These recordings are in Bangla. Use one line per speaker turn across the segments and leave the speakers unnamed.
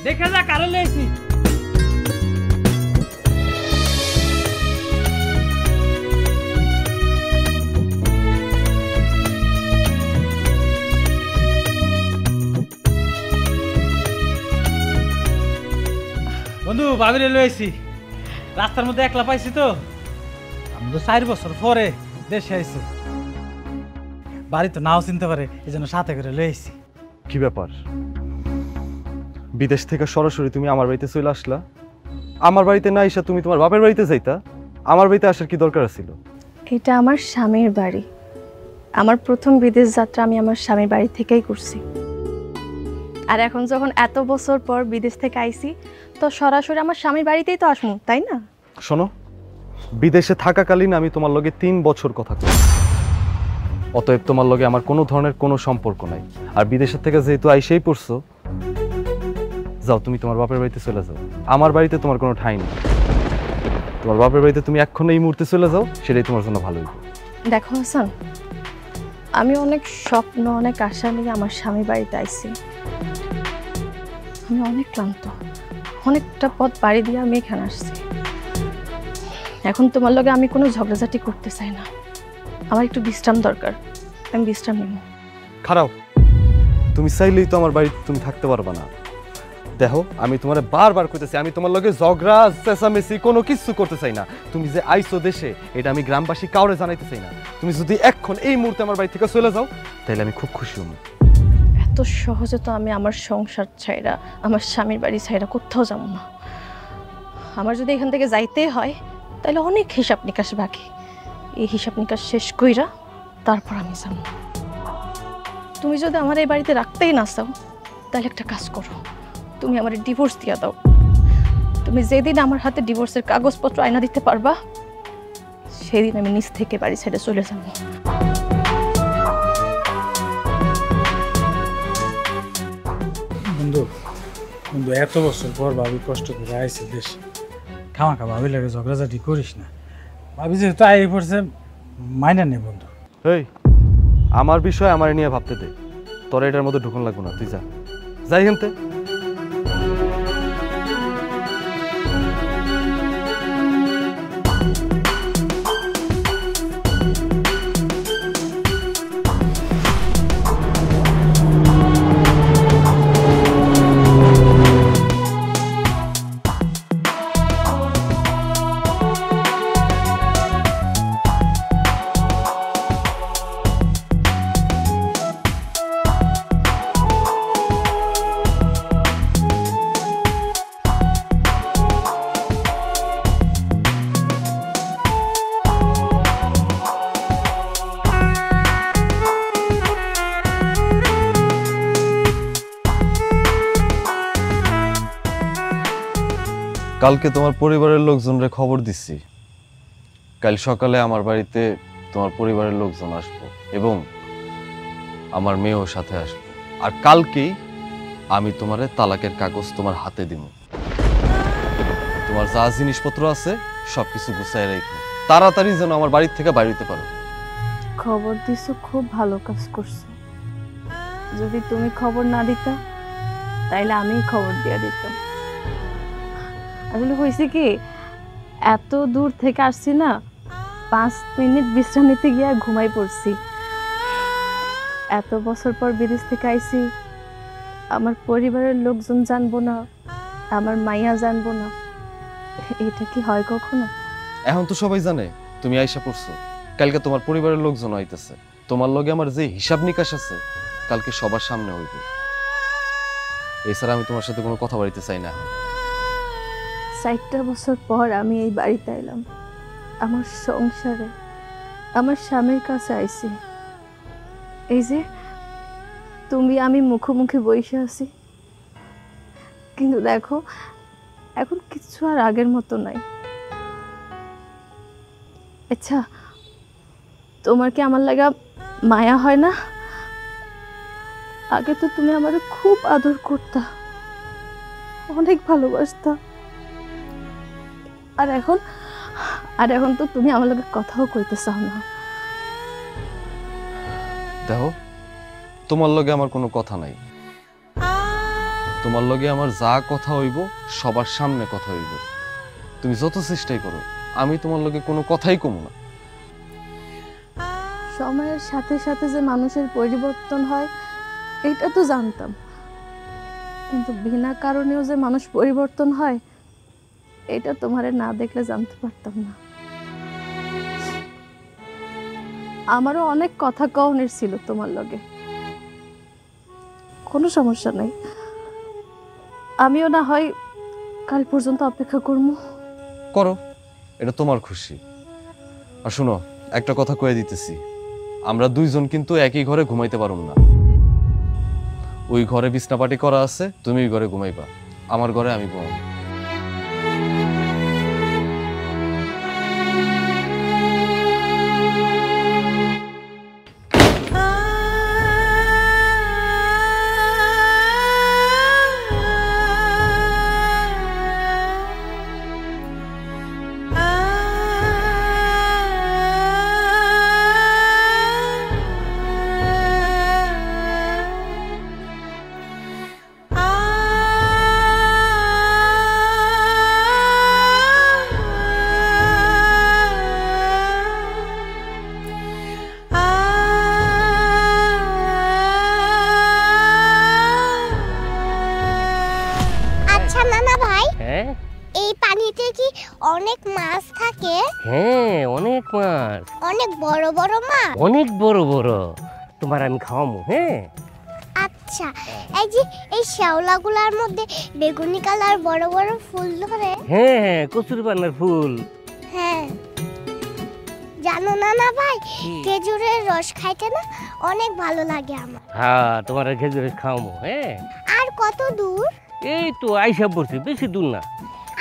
দেখে যা কারে লইছি। বন্ধু ভাবিরে লইছি, রাস্তার মধ্যে একলা পাইছি তো। আমি তো 4 বছর পরে দেশে আইছি, বাড়ি তো নাও চিনতে পারে, এই জন্য সাথে করে লইছি।
কি ব্যাপার, বিদেশ থেকে সরাসরি তুমি আমার বাড়িতে চলে আসলা? আমার বাড়িতে না এসে তুমি তোমার বাপের বাড়িতে যাইতা? আমার বাড়িতে আসার কি দরকার ছিল?
এটা আমার স্বামীর বাড়ি। আমার প্রথম বিদেশ যাত্রা আমি আমার স্বামীর বাড়ি থেকেই করছি। আর এখন যখন এত বছর পর বিদেশ থেকে আইছি, তো সরাসরি আমার স্বামীর বাড়িতেই তো আসমু, তাই না?
শোনো, বিদেশে থাকাকালীন আমি তোমার লগে 3 বছর কথা কইছি, অতএব তোমার লগে আমার কোনো ধরনের কোনো সম্পর্ক নাই। আর বিদেশের থেকে যেহেতু আইসেই পড়ছো, যাও তুমি তোমার বাপের বাড়িতে চলে যাও। আমার বাড়িতে তোমার কোনো ঠাঁই নেই। তোমার বাপের বাড়িতে তুমি এখন এই মুহূর্তে চলে যাও, সেটাই তোমার জন্য ভালো হইব।
দেখো হাসান, আমি অনেক স্বপ্ন অনেক আশা নিয়ে আমার স্বামীর বাড়িতে আইছি। আমি অনেক ক্লান্ত, অনেকটা পথ পাড়ি দিয়ে আমি এখানে আসছি। এখন তোমার লগে আমি কোনো ঝগড়াঝাটি করতে চাই না। আমার একটু বিশ্রাম দরকার, আমি বিশ্রাম নিব।
খারাপ, তুমি চাইলেই তো আমার বাড়িতে তুমি থাকতে পারবা না। দেখো, আমি তোমার বারবার কইতেছি, আমি তোমার লগে ঝগড়া চেঁচামেচি কোনো কিছু করতে চাই না। তুমি যে আইছো দেশে, এটা আমি গ্রামবাসী কাউরে জানাইতে চাই না। তুমি যদি এখন এই মুহূর্তে আমার বাড়ি থেকে চলে যাও, তাহলে আমি খুব খুশি হব।
এত সহজে তো আমি আমার সংসার ছাইরা, আমার স্বামীর বাড়ি ছাইরা কোথাও যাব না। আমার যদি এখান থেকে যাইতে হয়, তাহলে অনেক হিসাব নিকাশ বাকি। এই হিসাব নিকাশ শেষ কইরা তারপর আমি যাব। তুমি যদি আমার এই বাড়িতে রাখতেই না চাও, তাহলে একটা কাজ করো, তুমি আমার ডিভোর্স দিয়া দাও। তুমি যেদিন আমার হাতে ডিভোর্সের কাগজপত্র আয়না দিতে পারবা, সেদিন আমি নিজ থেকে বাড়ি ছেড়ে চলে যাব।
বন্ধু বন্ধু, এত বছর পর ভাবি কষ্ট করে আইছে দেশে, খামাখা ভাবি লাগে ঝগড়াঝাটি করিস না। ভাবি যেহেতু আই পড়ছে, মাইনা নে বন্ধু।
এই, আমার বিষয় আমার নিয়ে ভাবতে দে, তোর এটার মধ্যে ঢুকন লাগবো না। তুই যা, যাই হেনতে। কালকে তোমার পরিবারের লোকজনরে খবর দিচ্ছি, কাল সকালে আমার বাড়িতে তোমার পরিবারের লোকজন আসবো এবং আমার মেয়েও সাথে আসবে। আর কালকেই আমি তোমারে তালাকের কাগজ তোমার হাতে দিব। তোমার যা জিনিসপত্র আছে সবকিছু গুছাই রাখো, তাড়াতাড়ি যেন আমার বাড়ি থেকে বাড়িতে পারো।
খবর দিছো, খুব ভালো কাজ করছো। যদি তুমি খবর না দিতা, তাইলে আমি খবর দিয়ে দিতাম। আসলে হয়েছে কি, এত দূর থেকে আসছি না, 5 মিনিট বিশ্রাম নিতে গিয়ে ঘুমাই পড়ছি। এত বছর পর বিদেশ থেকে আইছি, আমার পরিবারের লোকজন জানবো না, আমার মাইয়া জানবো না, এটা কি হয় কখনো?
এখন তো সবাই জানে তুমি আইসা পড়ছো। কালকে তোমার পরিবারের লোকজন আইতেছে, তোমার লগে আমার যে হিসাব নিকাশ আছে কালকে সবার সামনে হইবে। এছাড়া আমি তোমার সাথে কোনো কথা বলতে চাই না।
4টা বছর পর আমি এই বাড়িতে এলাম, আমার সংসারে আমার স্বামীর কাছে আইছি। এই যে তুমি আমি মুখোমুখি বসে আছি, কিন্তু দেখো এখন কিছু আর আগের মতো নাই। আচ্ছা, তোমার কি আমার লাগা মায়া হয় না? আগে তো তুমি আমার খুব আদর করতা, অনেক ভালোবাসতা, আর এখন তো তুমি আমার লগে কথাও কইতে চাও না।
দেখো, তোমার লগে আমার কোনো কথা নাই, তোমার লগে আমার যা কথা হইব সবার সামনে কথা হইব। তুমি যত চেষ্টাই করো, আমি তোমার লগে কোনো কথাই কম না।
সময়ের সাথে সাথে যে মানুষের পরিবর্তন হয় এটা তো জানতাম, কিন্তু বিনা কারণেও যে মানুষ পরিবর্তন হয় এটা তোমারে না দেখলে জানতে পারতাম না। আমারও অনেক কথা কওনের ছিল তোমার লগে, কোনো সমস্যা নাই, আমিও না হয় কাল পর্যন্ত অপেক্ষা করবো।
করো, এটা তোমার খুশি। আর শুনো, একটা কথা কয়ে দিতেছি, আমরা দুইজন কিন্তু একই ঘরে ঘুমাইতে পারুম না। ওই ঘরে বিছনাপাটি করা আছে, তুমি ওই ঘরে ঘুমাইবা, আমার ঘরে আমি ঘুমাবো।
আচ্ছা নানা ভাই,
হ্যাঁ
এই পানিতে কি অনেক মাছ থাকে?
হ্যাঁ, অনেক মাছ,
অনেক বড় বড় মাছ?
অনেক বড় বড়। তোমার আমি খাওয়ামু। হ্যাঁ
আচ্ছা, এই যে এই শ্যাওলাগুলার মধ্যে বেগুনি কালার বড় বড় ফুল ধরে।
হ্যাঁ হ্যাঁ, কচুরিপানার ফুল।
হ্যাঁ, জানো নানা ভাই,
কি?
খেজুরের রস খাইতে না অনেক ভালো লাগে আমার।
হ্যাঁ, তোমার খেজুরে খাওয়ামু। হ্যাঁ,
আর কত দূর?
এই তো আইসা পড়ছি, বেশি দূর না।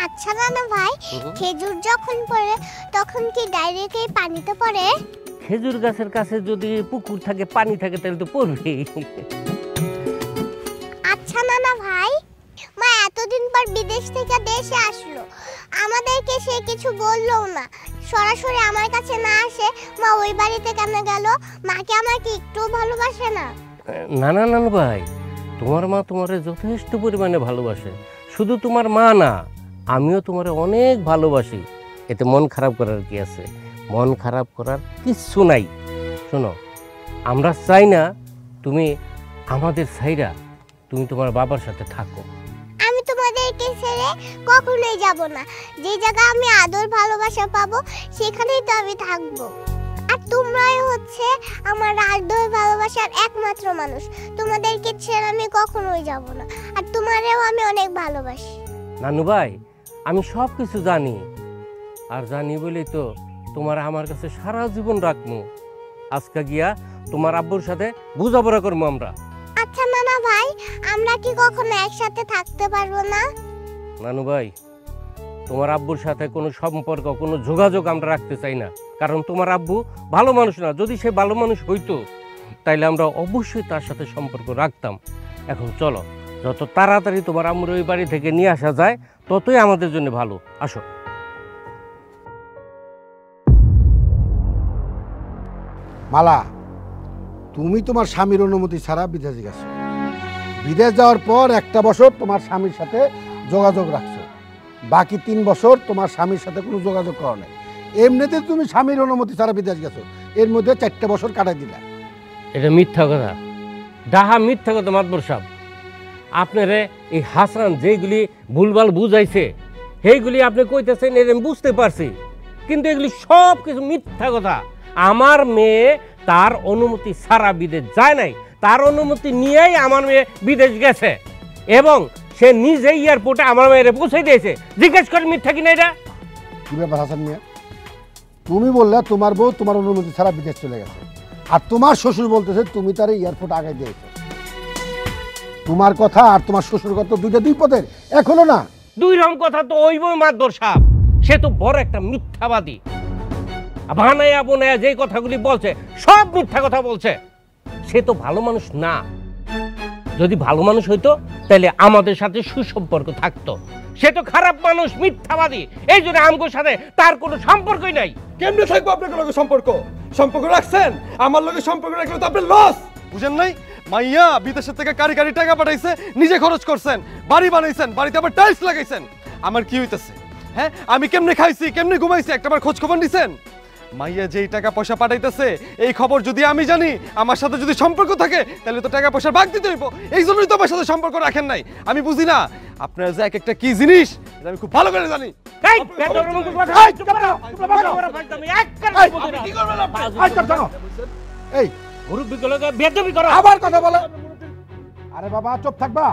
আচ্ছা নানা ভাই, খেজুর যখন পড়ে তখন কি ডাইরেক্ট এই পানিতে পড়ে?
খেজুর গাছের কাছে যদি পুকুর থাকে, পানি থাকে, তাহলে তো পড়বে।
আচ্ছা নানা ভাই, মা এতদিন পর বিদেশ থেকে দেশে আসলো, আমাদেরকে সে কিছু বললো না, সরাসরি আমার কাছে না আসে মা ওই বাড়িতে কেন গেল? মাকে আমাকে একটু ভালোবাসে না?
না না নানু ভাই, তোমার মা তোমারে যথেষ্ট পরিমাণে ভালোবাসে। শুধু তোমার মা না, আমিও তোমারে অনেক ভালোবাসি। এতে মন খারাপ করার কি আছে? মন খারাপ করার কিচ্ছু নাই। শোনো, আমরা চাই না তুমি আমাদের ছাইরা তুমি তোমার বাবার সাথে থাকো।
আমি তোমাদেরকে ছেড়ে কখনোই যাব না। যে জায়গায় আমি আদর ভালোবাসা পাবো সেখানেই তো আমি থাকবো। আর তোমরাই হচ্ছে আমার আদর ভালোবাসার একমাত্র মানুষ। তোমাদেরকে ছেড়ে আমি কখনোই যাব না। আর তোমারেও আমি অনেক ভালোবাসি।
নানু ভাই, আমি সব কিছু জানি, আর জানি বলেই তো তোমার আমার কাছে সারা জীবন রাখবো। আজকে গিয়া তোমার আব্বুর সাথে বুঝাপড়া করবো আমরা।
আচ্ছা নানা ভাই, আমরা কি কখনো একসাথে থাকতে পারবো না?
নানু ভাই, তোমার আব্বুর সাথে কোনো সম্পর্ক, কোনো যোগাযোগ আমরা রাখতে চাই না, কারণ তোমার আব্বু ভালো মানুষ না। যদি সে ভালো মানুষ হইতো তাইলে আমরা অবশ্যই তার সাথে সম্পর্ক রাখতাম। এখন চলো, যত তাড়াতাড়ি তোমার আম্মুর ওই বাড়ি থেকে নিয়ে আসা যায় ততই আমাদের জন্য ভালো। আসো।
মালা, তুমি তোমার স্বামীর অনুমতি ছাড়া বিদেশে গেছো। বিদেশ যাওয়ার পর একটা বছর তোমার স্বামীর সাথে যোগাযোগ রাখছো, বাকি 3 বছর তোমার স্বামীর সাথে কোনো যোগাযোগ করো নাই। এমনিতে তুমি স্বামীর অনুমতি ছাড়া বিদেশ গেছো, এর মধ্যে 4টা বছর কাটাই দিলা।
এটা মিথ্যা কথা, ডাহা মিথ্যা কথা মাতবর সাহেব। আপনারে এই হাসান যেগুলি ভুলভাল বুঝাইছে সেইগুলি আপনি কইতেছেন, এর আমি বুঝতে পারছি, কিন্তু এগুলি সব কিছু মিথ্যা কথা। আমার মেয়ে তার অনুমতি ছাড়া বিদেশ যায় নাই, তার অনুমতি নিয়েই আমার মেয়ে বিদেশ গেছে, এবং সে নিজে এয়ারপোর্টে আমার মেয়েরে পৌঁছে দিয়েছে। জিজ্ঞেস করেন মিথ্যা কিনা এটা।
কি ব্যাপার হাসান মিয়া? তুমি বললে তোমার বউ তোমার অনুমতি ছাড়া বিদেশ চলে গেছে, আর তোমার শ্বশুর বলতেছে তুমি তার এয়ারপোর্ট আগে দিয়েছো। তোমার কথা আর তোমার শ্বশুর কথা দুই পদের এক হলো না।
দুই রকম কথা তো ওইবই মাতবর সাহেব। সে তো বড় একটা মিথ্যাবাদী। বানায়া বোনায়া যে কথাগুলি বলছে সব মিথ্যা কথা বলছে। সে তো ভালো মানুষ না। যদি ভালো মানুষ হইতো তাহলে আমাদের সাথে সুসম্পর্ক থাকতো। সে তো খারাপ মানুষ, মিথ্যাবাদী। এই জন্য আমগোর সাথে তার কোনো সম্পর্কই নাই।
কেমনে থাকবো আপনার লগে সম্পর্ক? সম্পর্ক রাখছেন, আমার লগে সম্পর্ক রাখলে তো আপনার লস।
বুঝেন নাই? মাইয়া বিদেশের থেকে কারি কারি টাকা পাঠাইছে, নিজে খরচ করছেন, বাড়ি বানাইছেন, বাড়িতে আবার টাইলস লাগাইছেন। আমার কি হইতেছে? হ্যাঁ, আমি কেমনে খাইছি, কেমনে ঘুমাইছি, একটাবার খোঁজ খবর নিছেন? মাইয়া যেই টাকা পয়সা পাঠাইতেছে এই খবর যদি আমি জানি, আমার সাথে যদি সম্পর্ক থাকে, তাহলে তো টাকা পয়সা ভাগ দিতে হইব। এই জন্যই তো আমার সাথে সম্পর্ক রাখেন নাই। আমি বুঝি না আপনারা যে এক একটা কি জিনিস, এটা আমি খুব ভালো করে জানি।
এই আবার কথা বলে, আরে বাবা চুপ থাকবা।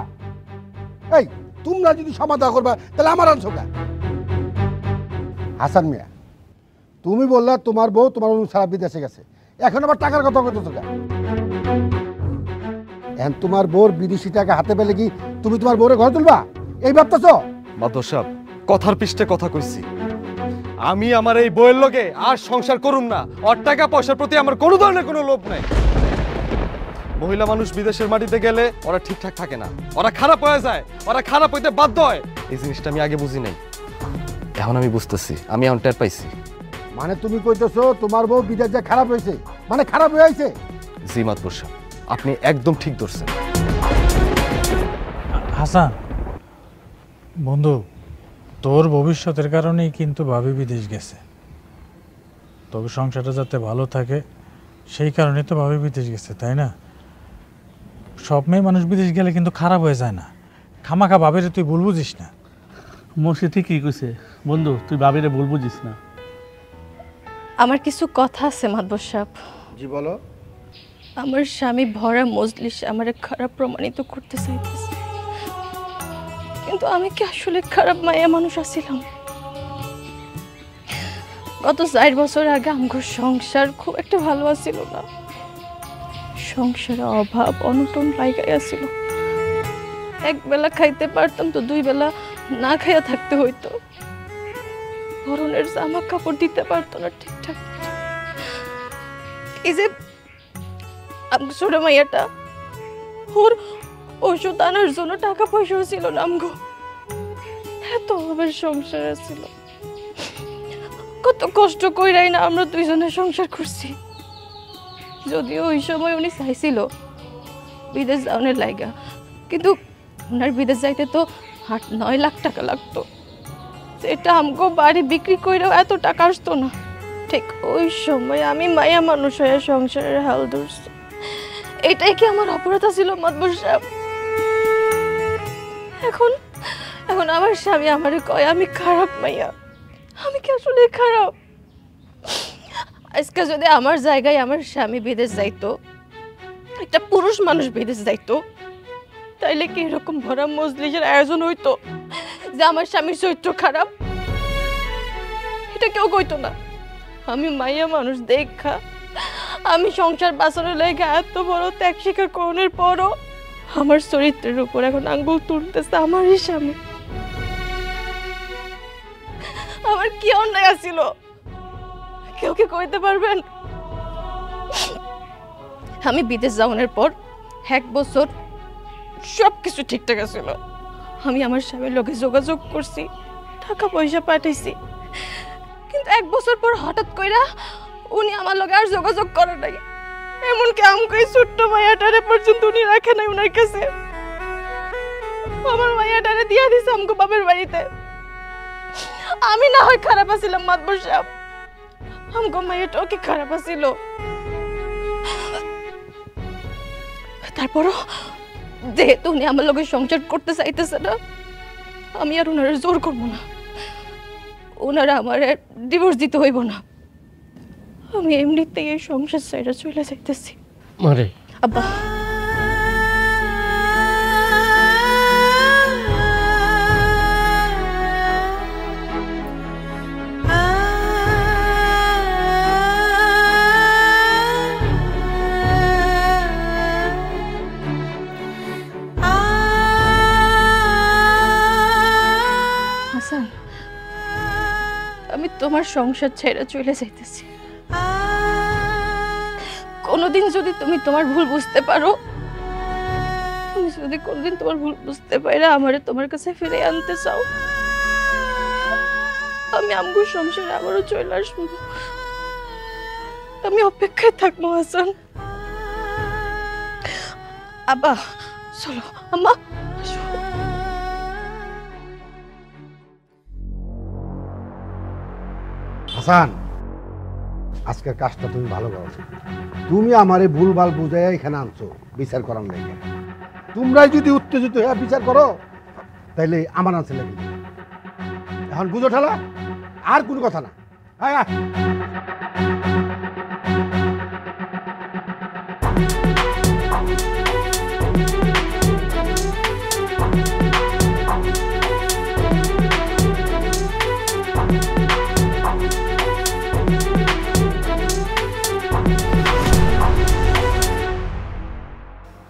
এই তোমরা যদি সমাধান করবা তাহলে আমার অংশ কেন? হাসান মিয়া, তুমি বললা তোমার বউ তোমার সারা বিদেশে গেছে, এখন আবার টাকার কথা কইতেছো কেন? এখন তোমার বউর বিদেশি টাকা হাতে পেলে কি তুমি তোমার বউরে ঘরে তুলবা এই ভাবতেছো?
মাদর সাহেব, কথার পৃষ্ঠে কথা কইছি। আমি আমার এই বউয়ের লগে আর সংসার করুম না। ওর টাকা পয়সার প্রতি আমার কোনো ধরনের কোনো লোভ নাই। মহিলা মানুষ বিদেশের মাটিতে গেলে ওরা ঠিকঠাক থাকে না, ওরা খারাপ হয়ে যায়, ওরা খারাপ হইতে বাধ্য হয়। এই জিনিসটা আমি আগে বুঝি নাই, এখন আমি বুঝতেছি, আমি এখন টের পাইছি।
মানে তুমি কইতেছো তোমার বউ বিদেশ যা খারাপ হয়েছে, মানে খারাপ হয়ে আইছে?
জি মাদবর সাহেব, আপনি একদম ঠিক ধরছেন।
হাসান বন্ধু, তোর ভবিষ্যতের কারণেই কিন্তু ভাবি বিদেশ গেছে। তবে সংসারটা যাতে ভালো থাকে সেই কারণে তো ভাবি বিদেশ গেছে, তাই না? সব মেয়ে মানুষ বিদেশ গেলে কিন্তু খারাপ হয়ে যায় না। খামাখা ভাবিরে তুই ভুল বুঝিস না।
মসি ঠিকই কইছে বন্ধু, তুই ভাবিরে ভুল বুঝিস না।
আমার কিছু কথা আছে মাদবর সাহেব।
জি বলো।
আমার স্বামী ভরা মজলিস আমার খারাপ প্রমাণিত করতে চাইতেছে, কিন্তু আমি কি আসলে খারাপ মায়া মানুষ আছিলাম? গত 4 বছর আগে আমার সংসার খুব একটা ভালো আছিল না। সংসারে অভাব অনটন লাগাই আছিল। এক বেলা খাইতে পারতাম তো 2 বেলা না খাইয়া থাকতে হইতো। পরনের জামা কাপড় দিতে পারতো না ঠিকঠাক। এই যে ছোট মাইয়াটা, ওর ওষুধ আনার জন্য টাকা পয়সাও ছিল না। আমগো এত অভাবের সংসার ছিল, কত কষ্ট কইরাই না আমরা দুইজনে সংসার করছি। যদিও ওই সময় উনি চাইছিল বিদেশ যাওয়ার লাইগা, কিন্তু ওনার বিদেশ যাইতে তো 8-9 লাখ টাকা লাগতো। সেটা আমগো বাড়ি বিক্রি কইরাও এত টাকা আসতো না। ঠিক ওই সময় আমি মায়া মানুষ হয়ে সংসারের হাল ধরছি। এটাই কি আমার অপরাধ ছিল মাদবর সাহেব? এখন এখন আমার স্বামী আমারে কয় আমি খারাপ মাইয়া। আমি কি আসলে খারাপ? আজকে যদি আমার জায়গায় আমার স্বামী বিদেশ যাইতো, একটা পুরুষ মানুষ বিদেশ যাইতো, তাইলে কি এরকম ভরা মজলিসের আয়োজন হইতো যে আমার স্বামীর চরিত্র খারাপ? এটা কেউ কইতো না। আমি মাইয়া মানুষ দেখা আমি সংসার বাঁচানোর লেগে এত বড় ত্যাগ স্বীকার করার পরও আমার চরিত্রের উপর এখন আঙ্গুল তুলতেছে আমারই স্বামী। আমার কি অন্যায় আছিল কেউ কি কইতে পারবেন? আমি বিদেশ যাওয়ার পর 1 বছর সবকিছু ঠিকঠাক আছিল। আমি আমার স্বামীর লোকে যোগাযোগ করছি, টাকা পয়সা পাঠাইছি, কিন্তু 1 বছর পর হঠাৎ কইরা উনি আমার লগে আর যোগাযোগ করে নাই। এমনকি আমাকে এই ছোট্ট মায়াটারে পর্যন্ত উনি রাখে নাই ওনার কাছে। আমার মায়াটারে দিয়া দিছে আমাকে বাবার বাড়িতে। আমি না হয় খারাপ আছিলাম মাদবর সাহেব, আমাকে মায়াটাও কি খারাপ আছিল? তারপরও যেহেতু উনি আমার লগে সংসার করতে চাইতেছে না, আমি আর ওনারা জোর করবো না। ওনারা আমার ডিভোর্স দিতে হইব না। আমি এমনিতেই এই সংসার ছেড়ে চলে যাইতেছি।
মারে
আব্বা, হাসান, আমি তোমার সংসার ছেড়ে চলে যাইতেছি। কোনোদিন যদি তুমি তোমার ভুল বুঝতে পারো, তুমি যদি কোনোদিন তোমার ভুল বুঝতে পারো আমারে তোমার কাছে ফিরে আনতে চাও, আমি আমগো সংসারে আবারও চলে আসবো। আমি অপেক্ষায় থাকবো হাসান। আব্বা চলো আম্মা আসো।
হাসান, আজকের কাজটা তুমি ভালো করো। তুমি আমারে ভুলভাল বুঝাইয়া এখানে আনছো বিচার করার লেগে। তোমরাই যদি উত্তেজিত হয়ে বিচার করো তাইলে আমার আছে লাগবে। এখন বুঝো ঠেলা, আর কোনো কথা না। আয় আয়।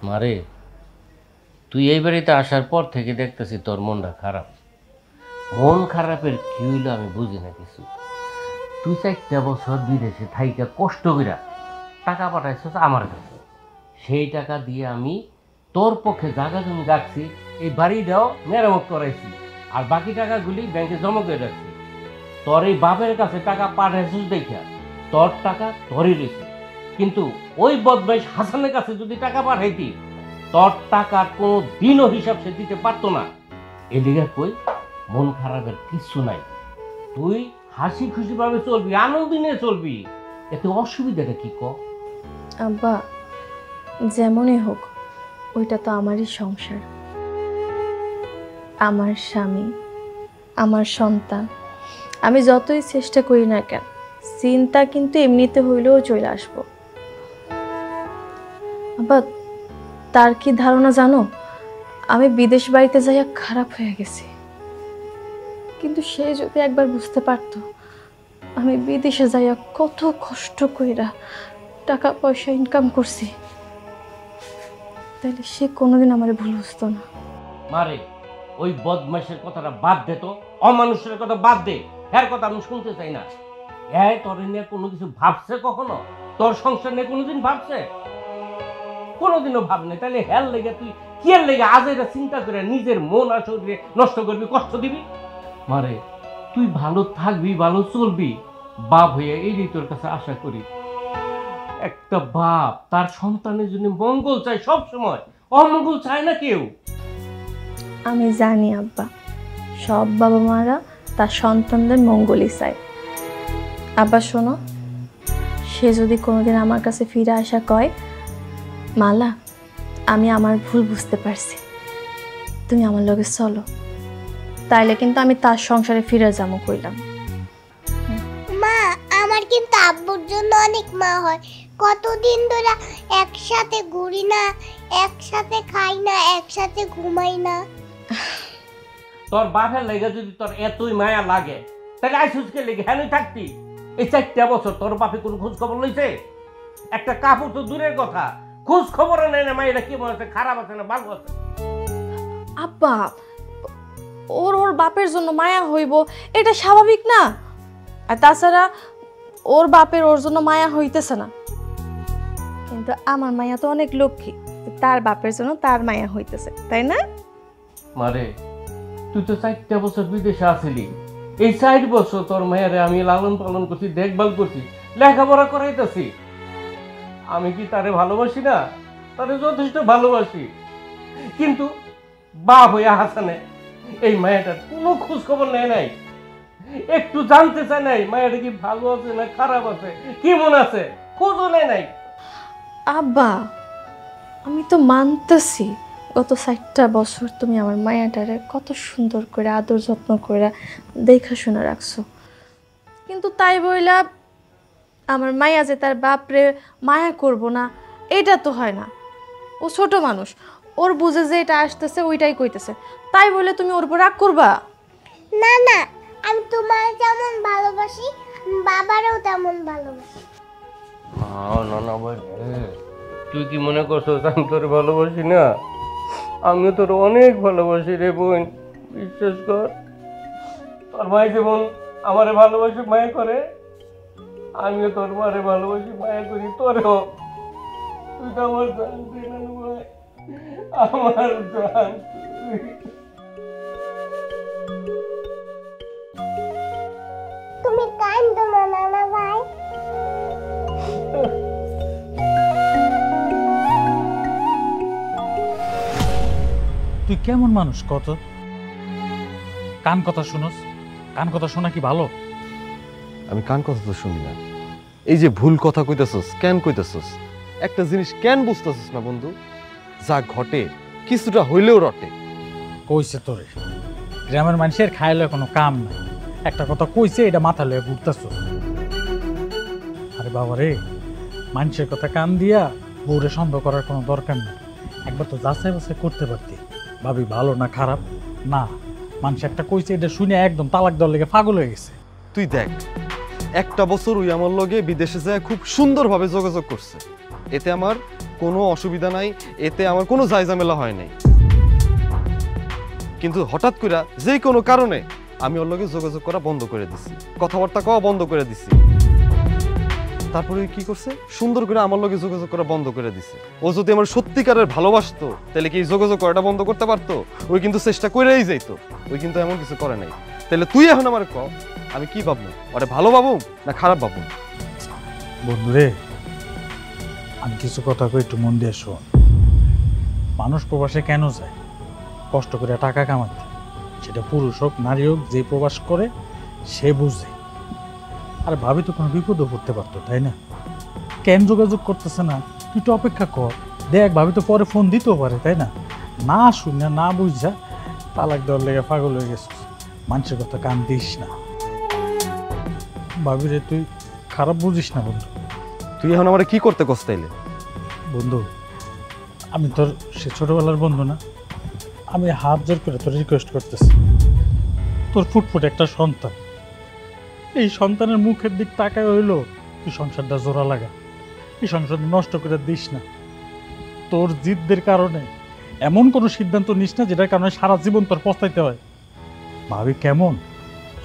মারে, তুই এই বাড়িতে আসার পর থেকে দেখতেছি তোর মনটা খারাপ। মন খারাপের কি হইলো আমি বুঝি না কিছু। তুই 4টা বছর বিদেশে থাইকা কষ্ট কইরা টাকা পাঠাইছিস আমার কাছে। সেই টাকা দিয়ে আমি তোর পক্ষে জায়গা জমি রাখছি, এই বাড়িটাও মেরামত করাইছি, আর বাকি টাকাগুলি ব্যাংকে জমা করে রাখছি। তোর এই বাপের কাছে টাকা পাঠাইছিস দেখা তোর টাকা ধরে রয়েছে, কিন্তু ওই বদমাইশ হাসানের কাছে যদি টাকা পাঠাইতি তোর টাকার কোনো দিনও হিসাব সে দিতে পারতো না। এদিকে কই মন খারাপের কিছু নাই, তুই হাসি খুশি ভাবে চলবি, আনন্দ নিয়ে চলবি, এতে অসুবিধাটা কি কর?
আব্বা যেমনই হোক ওইটা তো আমারই সংসার, আমার স্বামী, আমার সন্তান। আমি যতই চেষ্টা করি না কেন চিন্তা কিন্তু এমনিতে হইলেও চলে আসবো। আব্বা তার কি ধারণা জানো, আমি বিদেশ বাড়িতে যাইয়া খারাপ হয়ে গেছি। কিন্তু সে যদি একবার বুঝতে পারতো আমি বিদেশে যাইয়া কত কষ্ট কইরা টাকা পয়সা ইনকাম করছি, তাহলে সে কোনোদিন আমার ভুল বুঝতো না।
মারে, ওই বদমাইশের কথাটা বাদ দে তো, অমানুষের কথা বাদ দে, এর কথা আমি শুনতে চাই না। তোর নিয়ে কোনো কিছু ভাবছে কখনো? তোর সংসার নিয়ে কোনোদিন ভাবছে? কোনোদিনও ভাবনি। তাহলে হের লেগে তুই কি এর লেগে আজ এটা চিন্তা করে নিজের মন আর শরীরে নষ্ট করবি, কষ্ট দিবি? মারে, তুই ভালো থাকবি, ভালো চলবি, বাপ হয়ে এই তোর কাছে আশা করি। একটা বাপ তার সন্তানের জন্য মঙ্গল চায় সব সময়, অমঙ্গল চায় না কেউ।
আমি জানি আব্বা, সব বাবা মারা তার সন্তানদের মঙ্গলই চায়। আব্বা শোনো, সে যদি কোনোদিন আমার কাছে ফিরে আসা কয় মালা আমি আমার ভুল বুঝতে পারছি, তুমি আমার লগে চলো, তাইলে কিন্তু আমি তার সংসারে ফিরে যাবো কইলাম।
মা, আমার কিন্তু আব্বুর জন্য অনেক মা হয়। কতদিন ধরে একসাথে ঘুরি না, একসাথে খাই না, একসাথে ঘুমাই না।
তোর বাপের লেগে যদি তোর এতই মায়া লাগে তাহলে আইসুসকে লেগে হ্যাঁ থাকতি। এই 4টা বছর তোর বাপে কোনো খোঁজ খবর লইছে? একটা কাপড় তো দূরের কথা, খোঁজ খবর নেয় না। মায়েরা কি মনে আছে, খারাপ আছে না ভালো আছে?
আব্বা ওর ওর বাপের জন্য মায়া হইব এটা স্বাভাবিক না? আর তাছাড়া ওর বাপের ওর জন্য মায়া হইতেছে না, কিন্তু আমার মায়া তো অনেক লক্ষ্মী, তার বাপের জন্য তার মায়া হইতেছে, তাই না?
মারে, তুই তো 4টা বছর বিদেশে আসিলি, এই 4 বছর তোর মায়েরে আমি লালন পালন করছি, দেখভাল করছি, লেখাপড়া করাইতেছি। আমি কি তারে ভালোবাসি না? তারে যথেষ্ট ভালোবাসি, কিন্তু বাপ হইয়া হাসানে এই মায়াটার কোনো খোঁজ খবর নেয় নাই, একটু জানতে চায় নাই মায়াটা কি ভালো আছে না খারাপ আছে, কেমন আছে, খোঁজও নেয় নাই।
আব্বা আমি তো মানতেছি গত 4টা বছর তুমি আমার মায়াটারে কত সুন্দর করে আদর যত্ন করে দেখাশোনা রাখছো, কিন্তু তাই বইলা আমার মায়া যে তার বাপরে মায়া করব না এটা তো হয় না। ও ছোট মানুষ, ওর বুঝে যে এটা আসতেছে ওইটাই কইতেছে, তাই বলে তুমি ওর উপর রাগ করবা?
না না, আমি তোমার যেমন ভালোবাসি বাবারও তেমন ভালোবাসি।
না না ভাই, তুই কি মনে করছিস আমি তোর ভালোবাসি না? আমি তোর অনেক ভালোবাসি রে বোন, বিশ্বাস কর। তোর মাই যেমন আমারে ভালোবাসি মায়া করে, আমিও তোর মারে ভালোবাসি মায়া করি তোরেও। তুই তো আমার জান, আমার জান।
তুমি কান্দো না নানা ভাই।
তুই কেমন মানুষ কত? কান কথা শুনোস? কান কথা শোনা কি ভালো?
আমি কান কথা তো শুনি না। এই যে ভুল কথা কইতাছস, কেন কইতাছস? একটা জিনিস কেন বুঝতেছস না বন্ধু? যা ঘটে কিছুটা হইলেও রটে।
কইছে তোরে গ্রামের মানুষের খাইলে কোনো কাম নাই, একটা কথা কইছে এটা মাথা লয়ে ঘুরতেছ। আরে বাবা রে, মানুষের কথা কান দিয়া বউরে সন্দেহ করার কোনো দরকার নেই। একবার তো যাচাই বাছাই করতে পারতি, ভাবি ভালো না খারাপ। না, মানুষ একটা কইছে এটা শুনে একদম তালাক দেওয়ার লেগে পাগল হয়ে গেছে।
তুই দেখ, একটা বছর ওই আমার লগে বিদেশে যায় খুব সুন্দরভাবে যোগাযোগ করছে, এতে আমার কোনো অসুবিধা নাই, এতে আমার কোনো জায়জামেলা হয় নাই। কিন্তু হঠাৎ করে যে কোনো কারণে আমি ওর লগে যোগাযোগ করা বন্ধ করে দিছি, কথাবার্তা কওয়া বন্ধ করে দিছি। তারপরে কি করছে? সুন্দর করে আমার লগে যোগাযোগ করা বন্ধ করে দিছে। ও যদি আমার সত্যিকারের ভালোবাসতো তাহলে কি যোগাযোগ করাটা বন্ধ করতে পারতো? ওই কিন্তু চেষ্টা করেই যাইতো, ওই কিন্তু এমন কিছু করে নাই। তাহলে তুই এখন আমার ক, আমি কি ভাববো? ওরে ভালো ভাবুম না খারাপ ভাবুম?
বন্ধুরে, আমি কিছু কথা কই, একটু মন দিয়ে শোন। মানুষ প্রবাসে কেন যায়? কষ্ট করে টাকা কামাতে। সেটা পুরুষ হোক নারী হোক, যে প্রবাস করে সে বুঝে। আর ভাবি তো কোনো বিপদও পড়তে পারতো, তাই না? কেন যোগাযোগ করতেছে না? তুই তো অপেক্ষা কর, দেখ ভাবি তো পরে ফোন দিতেও পারে, তাই না? না শুনে না বুঝা তালাক দেওয়ার লেগে পাগল হয়ে গেছিস। মানুষের কথা কান দিস না। ভাবি রে, তুই খারাপ বুঝিস না বন্ধু।
তুই এখন আমার কি করতে কষ্ট তাইলে?
বন্ধু, আমি তোর সে ছোটবেলার বন্ধু না? আমি হাত জোর করে তোর রিকোয়েস্ট করতেছি, তোর ফুটফুট একটা সন্তান, এই সন্তানের মুখের দিক তাকায় হইলো তুই সংসারটা জোড়া লাগা, এই সংসারটা নষ্ট করে দিস না। তোর জিদদের কারণে এমন কোনো সিদ্ধান্ত নিস না যেটার কারণে সারা জীবন তোর পস্তাইতে হয়। ভাবি কেমন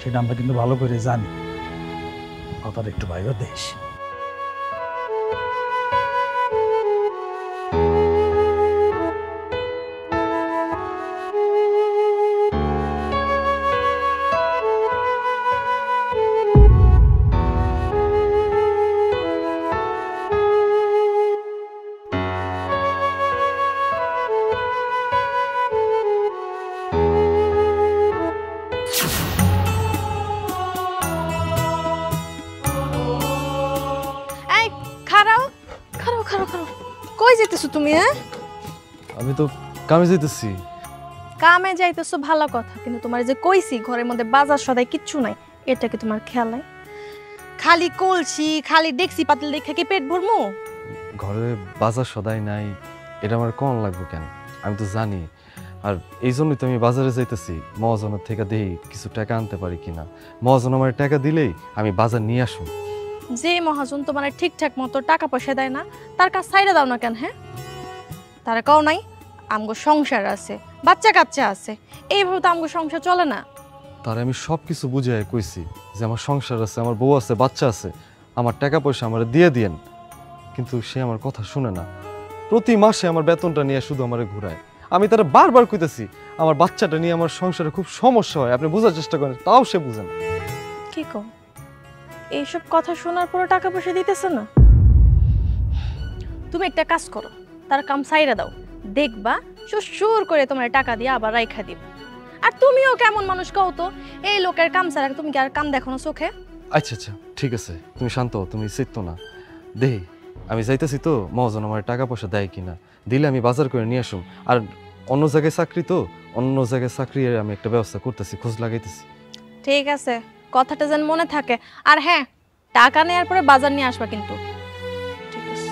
সেটা আমরা কিন্তু ভালো করে জানি, কথাটা একটু ভাইবা দেশ।
কই যেতেছো তুমি? হ্যাঁ,
আমি তো কামে যাইতেছি।
কামে যাইতেছো ভালো কথা, কিন্তু তোমার যে কইছি ঘরের মধ্যে বাজার সদাই কিচ্ছু নাই, এটা কি তোমার খেয়াল নাই? খালি কলসি, খালি ডেক্সি পাতিল দেখে কি পেট ভরমু?
ঘরে বাজার সদাই নাই, এটা আমার কোন লাগবে কেন? আমি তো জানি। আর এই জন্যই তো আমি বাজারে যাইতেছি, মহাজনের থেকে দেখি কিছু টাকা আনতে পারি কিনা। মহাজন আমার টাকা দিলেই আমি বাজার নিয়ে আসুন।
যে মহাজন তোমার ঠিকঠাক মতো টাকা পয়সা দেয় না, তার কাছে ছাইড়া দাও না কেন? হ্যাঁ, তারা কাও নাই, আমগো সংসার আছে, বাচ্চা কাচ্চা আছে, এইভাবে তো আমগো সংসার চলে না।
তার আমি সব কিছু বুঝাই কইছি যে আমার সংসার আছে, আমার বউ আছে, বাচ্চা আছে, আমার টাকা পয়সা আমার দিয়ে দিয়েন। কিন্তু সে আমার কথা শুনে না, প্রতি মাসে আমার বেতনটা নিয়ে শুধু আমারে ঘুরায়। আমি তারা বারবার কইতেছি আমার বাচ্চাটা নিয়ে আমার সংসারে খুব সমস্যা হয়, আপনি বোঝার চেষ্টা করেন, তাও সে বুঝেন।
কি কও? এইসব কথা শোনার পর টাকা পয়সা দিতেছ না? তুমি একটা কাজ করো, তার কাম ছাইড়া দাও, দেখবা সুর করে তোমার টাকা দিয়ে আবার রাইখা দিব। আর তুমিও কেমন মানুষ কও তো, এই লোকের কাম ছাড়া তুমি কি আর কাম দেখো না চোখে?
আচ্ছা আচ্ছা ঠিক আছে, তুমি শান্ত, তুমি চিত্ত না। দেহি আমি যাইতেছি তো, মহাজন আমার টাকা পয়সা দেয় কিনা, দিলে আমি বাজার করে নিয়ে আসুম। আর অন্য জায়গায় চাকরি তো, অন্য জায়গায় চাকরি আমি একটা ব্যবস্থা করতেছি, খোঁজ লাগাইতেছি।
ঠিক আছে, কথাটা যেন মনে থাকে। আর হ্যাঁ, টাকা নেওয়ার পরে বাজার নিয়ে আসবা কিন্তু। ঠিক আছে।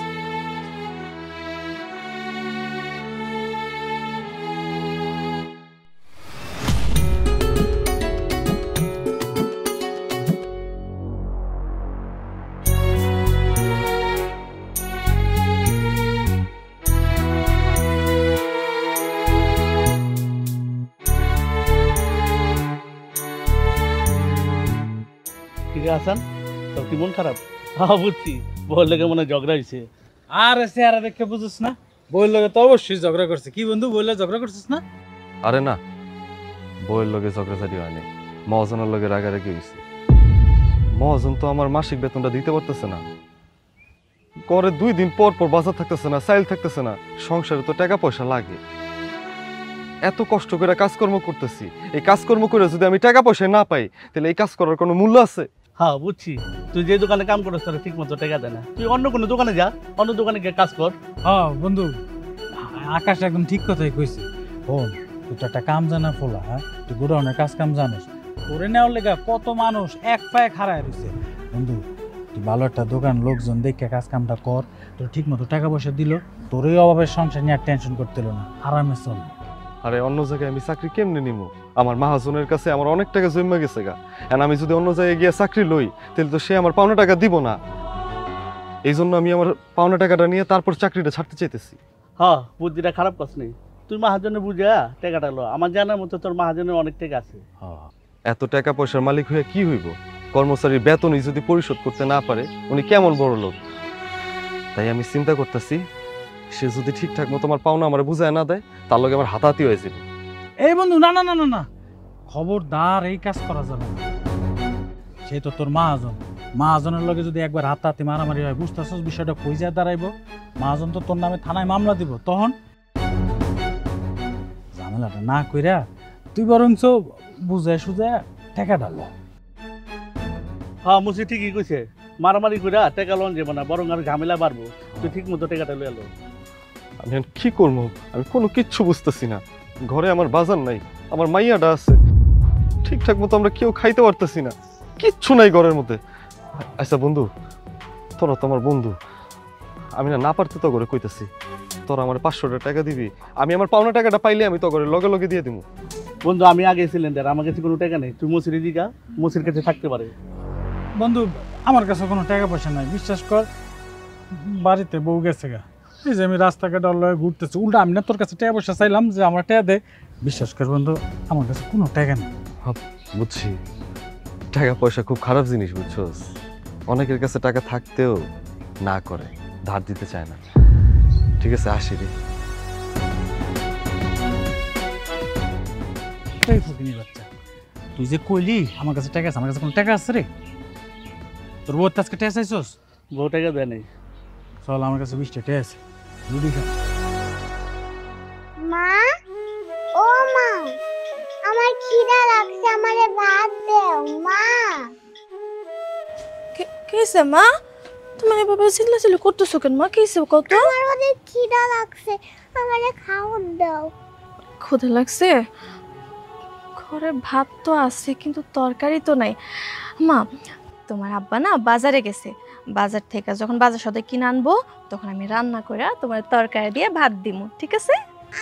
আসান, তোর কি মন খারাপ? হ্যাঁ বুঝছি, বল লেগে মনে ঝগড়া হয়েছে।
আরে চেহারা দেখে বুঝিস না? বইয়ের লগে তো অবশ্যই ঝগড়া করছে। কি বন্ধু, বইলে ঝগড়া করছিস না?
আরে না, বউয়ের লগে ঝগড়াঝাটি হয়নি, মহাজনের লগে রাগারাগি হয়েছে। মহাজন তো আমার মাসিক বেতনটা দিতে পারতেছে না, করে 2 দিন পর পর বাজার থাকতেছে না, চাইল থাকতেছে না, সংসারে তো টাকা পয়সা লাগে। এত কষ্ট করে কাজকর্ম করতেছি, এই কাজকর্ম করে যদি আমি টাকা পয়সা না পাই তাহলে এই কাজ করার কোনো মূল্য আছে?
হ্যাঁ বুঝছি, তুই যে দোকানে কাম করিস তোরা ঠিক মতো টাকা দেয় না, তুই অন্য কোনো দোকানে যা, অন্য দোকানে গিয়ে কাজ কর।
হ্যাঁ বন্ধু, আকাশ একদম ঠিক কথাই কইছে। শোন, তুই তো একটা কাম জানা ফোলা, হ্যাঁ তুই গোডাউনের কাজ কাম জানিস, করে নেওয়ার লেগা কত মানুষ এক পায়ে খাড়ায় রয়েছে। বন্ধু তুই ভালো একটা দোকান লোকজন দেখে কাজ কামটা কর, তোর ঠিক মতো টাকা পয়সা দিল, তোর এই অভাবের সংসার নিয়ে আর টেনশন করতে হলো না, আরামে চল।
আরে অন্য জায়গায় আমি চাকরি কেমনে নিব? আমার মাহাজনের কাছে আমার অনেক টাকা জমা গেছে গা, আর আমি যদি অন্য জায়গায় গিয়ে চাকরি লই তাহলে তো সে আমার পাওনা টাকা দিব না। এই জন্য আমি আমার পাওনা টাকাটা নিয়ে তারপর চাকরিটা ছাড়তে চাইতেছি।
হ্যাঁ বুদ্ধিটা খারাপ কাজ নেই, তুই মহাজনে বুঝা টাকাটা লো, আমার জানার মতো তোর মহাজনের অনেক টাকা আছে।
এত টাকা পয়সার মালিক হয়ে কি হইব? কর্মচারীর বেতনই যদি পরিশোধ করতে না পারে উনি কেমন বড় লোক? তাই আমি চিন্তা করতেছি, সে যদি ঠিকঠাক মতো আমার পাওনা আমার বুঝায় না দেয় তার লগে আমার হাতাহাতি হয়ে যাবে।
এই বন্ধু, না না না না না, খবরদার এই কাজ করা যাবে না। সে তো তোর মহাজন, মহাজনের লগে যদি একবার হাতাহাতি মারামারি হয়, বুঝতেছস বিষয়টা কই যায় দাঁড়াইব? মহাজন তো তোর নামে থানায় মামলা দিব, তখন ঝামেলাটা না কইরা তুই বরঞ্চ বুঝায় সুঝায় টাকা ডালো।
হ্যাঁ মুসি ঠিকই কইছে, মারামারি করে টাকা লোন যাবো না, বরং আর ঝামেলা বাড়বো। তুই ঠিক মতো টাকাটা লয়ে এলো।
আমি এখন কি করবো? আমি কোনো কিচ্ছু বুঝতেছি না। ঘরে আমার বাজার নাই, আমার মাইয়াটা আছে, ঠিকঠাক মতো আমরা কেউ খাইতে পারতেছি না, কিচ্ছু নাই ঘরের মধ্যে। আচ্ছা বন্ধু, তোরা তো আমার বন্ধু, আমি না পারতে তো করে কইতেছি, তোরা আমার 500 টাকা দিবি, আমি আমার পাওনা টাকাটা পাইলে আমি তো করে লগে লগে দিয়ে দিব।
বন্ধু আমি আগে সিলিন্ডার, আমার কাছে কোনো টাকা নেই, তুই মুসির দিকা, মুসির কাছে থাকতে পারে।
বন্ধু আমার কাছে কোনো টাকা পয়সা নাই, বিশ্বাস কর, বাড়িতে বউ গেছে গা, এই যে আমি রাস্তাঘাট লয়ে ঘুরতেছি, উল্টা আমি না তোর কাছে টাকা পয়সা চাইলাম যে আমার টাকা দে, বিশ্বাস কর বন্ধু আমার কাছে কোনো টাকা নেই।
বুঝছি, টাকা পয়সা খুব খারাপ জিনিস, বুঝছোস? অনেকের কাছে টাকা থাকতেও না করে, ধার দিতে চায় না। ঠিক আছে, আসি রে।
এই ফকিনি বাচ্চা, তুই যে কইলি আমার কাছে টাকা আছে, আমার কাছে কোনো টাকা আছে রে? তোর বউ আজকে টাকা চাইছস?
বউ টাকা দেয় নেই।
চল, আমার কাছে 20 টাকা আছে, রুটি খা।
মা, ও মা, আমার খিদা লাগছে, আমারে ভাত দাও মা।
কেসে মা, তোমার এভাবে চিল্লাচিল্লি করতেছো কেন মা? কেসে কত?
আমার অনেক খিদা লাগছে, আমারে খাওয়ার দাও।
ক্ষুধা লাগছে? ঘরে ভাত তো আছে কিন্তু তরকারি তো নাই। মা, তোমার আব্বা না বাজারে গেছে, বাজার থেকে যখন বাজার সদাই কিনে আনবো তখন আমি রান্না করে তোমার তরকারি দিয়ে ভাত দিমু, ঠিক আছে?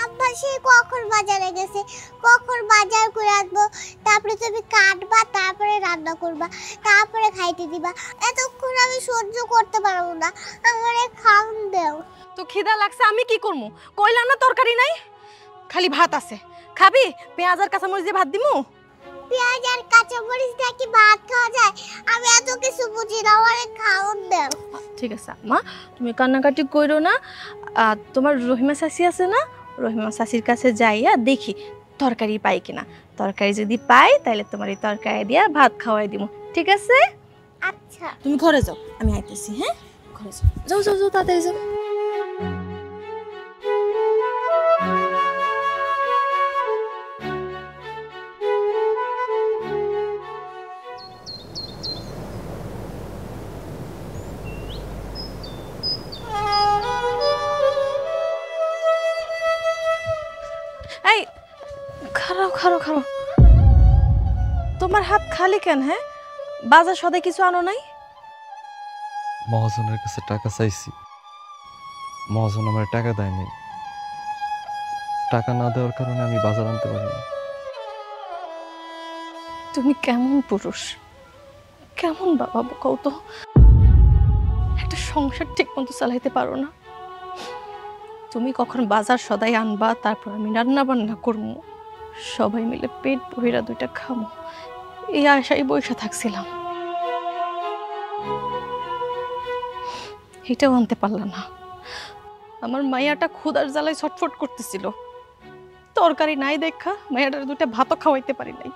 আব্বা সে কখন বাজারে গেছে, কখন বাজার করে আসবো, তারপরে তুমি কাটবা, তারপরে রান্না করবা, তারপরে খাইতে দিবা। এতক্ষণ আমি সহ্য করতে পারবো না, আমারে খাওয়ান দাও।
তো খিদা লাগছে, আমি কি করবো? কইলাম না তরকারি নাই, খালি ভাত আছে, খাবি? পেঁয়াজ আর কাঁচামরিচ দিয়ে ভাত দিমু?
পেঁয়াজ আর কাঁচামরিচ দিয়ে কি ভাত খাওয়া যায়? আমি এত কিছু বুঝি না, আমারে খাওয়ান দাও।
ঠিক আছে মা, তুমি কান্নাকাটি কইরো না। আর তোমার রহিমা চাচি আছে না, রহিমা চাচির কাছে যাইয়া দেখি তরকারি পাই কিনা। তরকারি যদি পাই তাহলে তোমার এই তরকারি দিয়া ভাত খাওয়াই দিব, ঠিক আছে?
আচ্ছা
তুমি ঘরে যাও, আমি আইতেছি। হ্যাঁ, ঘরে যাও, যাও যাও যাও, তাড়াতাড়ি যাও। এই খারাপ খারাপ খারাপ, তোমার হাত খালি কেন? হ্যাঁ, বাজার সদাই কিছু আনো নাই?
মহাজনের কাছে টাকা চাইছি, মহাজন আমার টাকা দেয় নাই, টাকা না দেওয়ার কারণে আমি বাজার আনতে পারিনি।
তুমি কেমন পুরুষ, কেমন বাবা কও তো, একটা সংসার ঠিক মতো চালাইতে পারো না। তুমি কখন বাজার সদাই আনবা, তারপর আমি রান্না বান্না করবো, সবাই মিলে পেট ভইরা দুইটা খামো, এই আশায় বইসা থাকছিলাম। এটাও আনতে পারলা না। আমার মাইয়াটা ক্ষুধার জ্বালায় ছটফট করতেছিল, তরকারি নাই দেখা মাইয়াটার দুইটা ভাতও খাওয়াইতে পারি নাই।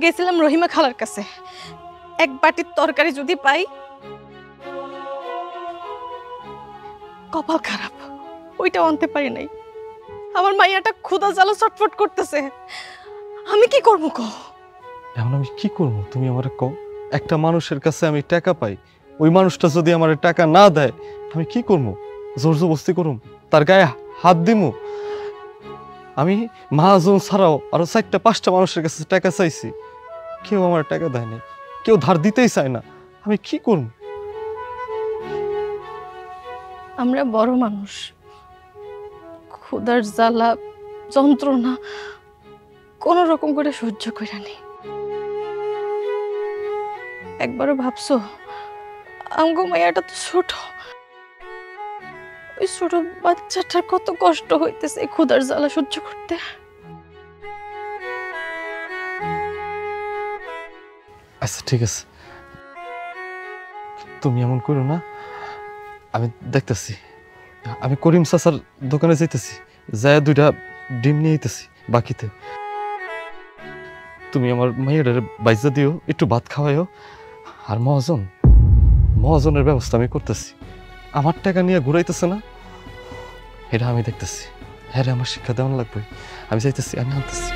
গেছিলাম রহিমা খালার কাছে, এক বাটির তরকারি যদি পাই। কপাল খারাপ, ওইটাও আনতে পারি নাই। আমার মাইয়াটা ক্ষুধা জ্বালা ছটফট করতেছে, আমি কি করবো কও?
এখন আমি কি করবো তুমি আমারে কও? একটা মানুষের কাছে আমি টাকা পাই, ওই মানুষটা যদি আমার টাকা না দেয় আমি কি করবো? জোর জবস্তি করুম? তার গায়ে হাত দিমু? আমি মহাজন ছাড়াও আরো 4-5টা মানুষের কাছে টাকা চাইছি, কেউ আমার টাকা দেয় নাই, কেউ ধার দিতেই চায় না। আমি কি করব?
আমরা বড় মানুষ, ক্ষুধার জ্বালা যন্ত্রণা কোন রকম করে সহ্য করে নি। একবারও ভাবছো আমগো মাইয়াটা তো ছোট, ওই ছোট বাচ্চাটার কত কষ্ট হইতেছে এই ক্ষুধার জ্বালা সহ্য করতে?
আচ্ছা ঠিক আছে, তুমি এমন করো না, আমি দেখতেছি। আমি করিম চাচার দোকানে যাইতেছি, যায় 2টা ডিম নিয়ে আইতেছি বাকিতে। তুমি আমার মাইয়াটারে বাইজা দিও, একটু ভাত খাওয়াইও। আর মহাজনের ব্যবস্থা আমি করতেছি। আমার টাকা নিয়ে ঘুরাইতেছে না, এটা আমি দেখতেছি। হ্যাঁ রে, আমার শিক্ষা দেওয়ান লাগবে। আমি যাইতেছি, আমি আনতেছি।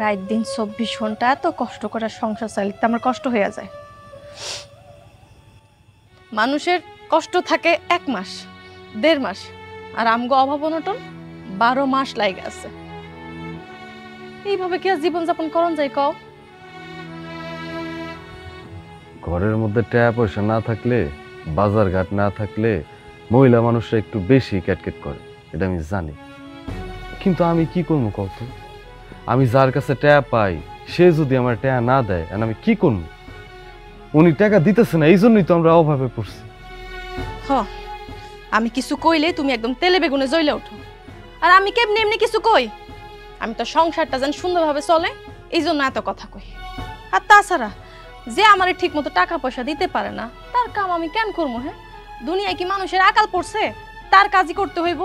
রাত দিন 24 ঘন্টা এত কষ্ট করে সংসার চালাতে আমার কষ্ট হয়ে যায়। মানুষের কষ্ট থাকে 1 মাস 1.5 মাস, আর আমগো অভাব অনটন 12 মাস লাগে আছে। এইভাবে কি আর জীবনযাপন করন যায় কও?
ঘরের মধ্যে টাকা পয়সা না থাকলে, বাজার ঘাট না থাকলে মহিলা মানুষরা একটু বেশি ক্যাটকেট করে, এটা আমি জানি। কিন্তু আমি কি করবো কত? আমি যার কাছে টাকা পাই সে যদি আমার টাকা না দেয়, আমি কি করবো? উনি টাকা দিতেছে না, এই জন্যই তো আমরা অভাবে পড়ছি।
হ, আমি কিছু কইলে তুমি একদম তেলে বেগুনে জ্বলে ওঠো, আর আমি কেমনি এমনি কিছু কই? আমি তো সংসারটা যেন সুন্দরভাবে চলে এই জন্য এত কথা কই। আর তাছাড়া যে আমারে ঠিক মতো টাকা পয়সা দিতে পারে না তার কাম আমি কেন করবো? হ্যাঁ, দুনিয়ায় কি মানুষের আকাল পড়ছে তার কাজই করতে হইব?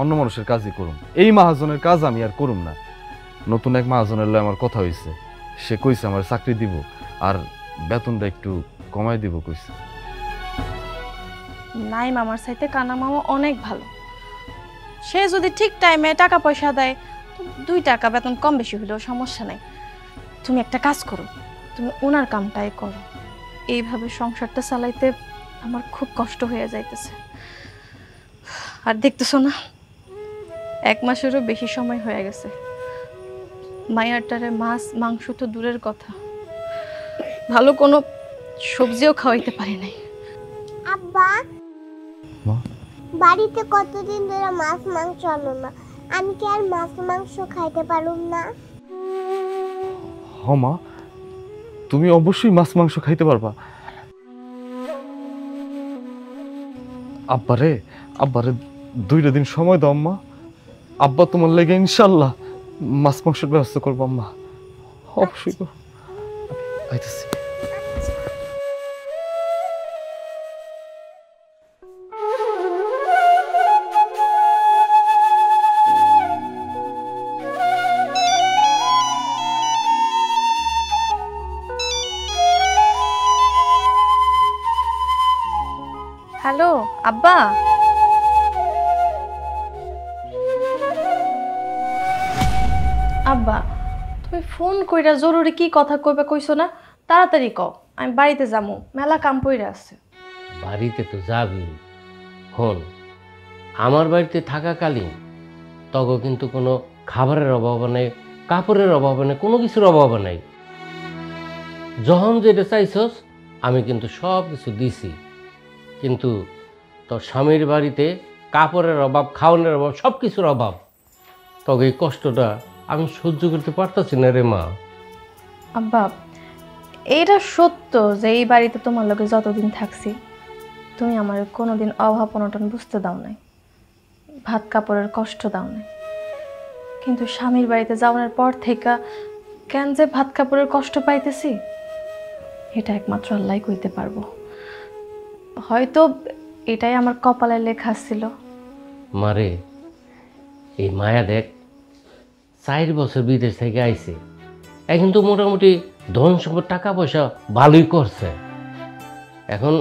অন্য মানুষের কাজই করুম, এই মহাজনের কাজ আমি আর করুম না। নতুন এক মহাজনের লয় আমার কথা হয়েছে, সে কইছে আমার চাকরি দিব আর বেতনটা একটু কমাই দিব কইছে।
নাই, মামার চাইতে কানা মামা অনেক ভালো। সে যদি ঠিক টাইমে টাকা পয়সা দেয়, 2 টাকা বেতন কম বেশি হলেও সমস্যা নাই। তুমি একটা কাজ করো, তুমি ওনার কামটাই করো। এইভাবে সংসারটা চালাইতে আমার খুব কষ্ট হয়ে যাইতেছে। আর দেখতেছো না 1 মাসেরও বেশি সময় হয়ে গেছে, মায়ারটারে মাছ মাংস তো দূরের কথা, ভালো কোনো সবজিও খাওয়াইতে পারি নাই।
আব্বা,
মা?
বাড়িতে কতদিন ধরে মাছ মাংস আনো না, আমি কি আর মাছ মাংস খাইতে পারুম না?
মা, তুমি অবশ্যই মাছ মাংস খাইতে পারবা। আব্বারে 2টা দিন সময় দাও আম্মা। আব্বা তোমার লেগে ইনশাল্লাহ মাছ মাংসের ব্যবস্থা করবো আম্মা, অবশ্যই করবো। আইতেছি।
হ্যালো আব্বা, আব্বা তুমি ফোন কইরা জরুরি কি কথা কইবা কইছো না? তাড়াতাড়ি কও, আমি বাড়িতে যামু, মেলা কাম পইরা আছে।
বাড়িতে তো যাবি। হন, আমার বাড়িতে থাকাকালীন তখন কিন্তু কোনো খাবারের অভাব নেই, কাপড়ের অভাব নেই, কোনো কিছুর অভাব নেই। যখন যেটা চাইছস আমি কিন্তু সব কিছু দিছি, কিন্তু তোর স্বামীর বাড়িতে কাপড়ের অভাব, খাওয়ানোর অভাব, সব কিছুর অভাব। তবে এই কষ্টটা আমি সহ্য করতে পারতাছি না রে মা।
আব্বা, এটা সত্য যে এই বাড়িতে তোমার লগে যতদিন থাকছি তুমি আমার কোনোদিন অভাব অনটন বুঝতে দাও নাই, ভাত কাপড়ের কষ্ট দাও নাই। কিন্তু স্বামীর বাড়িতে যাওয়ার পর থেকে কেন যে ভাত কাপড়ের কষ্ট পাইতেছি এটা একমাত্র আল্লাহই কইতে পারবো। হয়তো এটাই আমার কপালে লেখা ছিল,
মারে এই মায়া দেখ 4 বছর বিদেশ থেকে আইছে, এখন তো মোটামুটি ধন সম্পদ টাকা পয়সা ভালোই করছে। এখন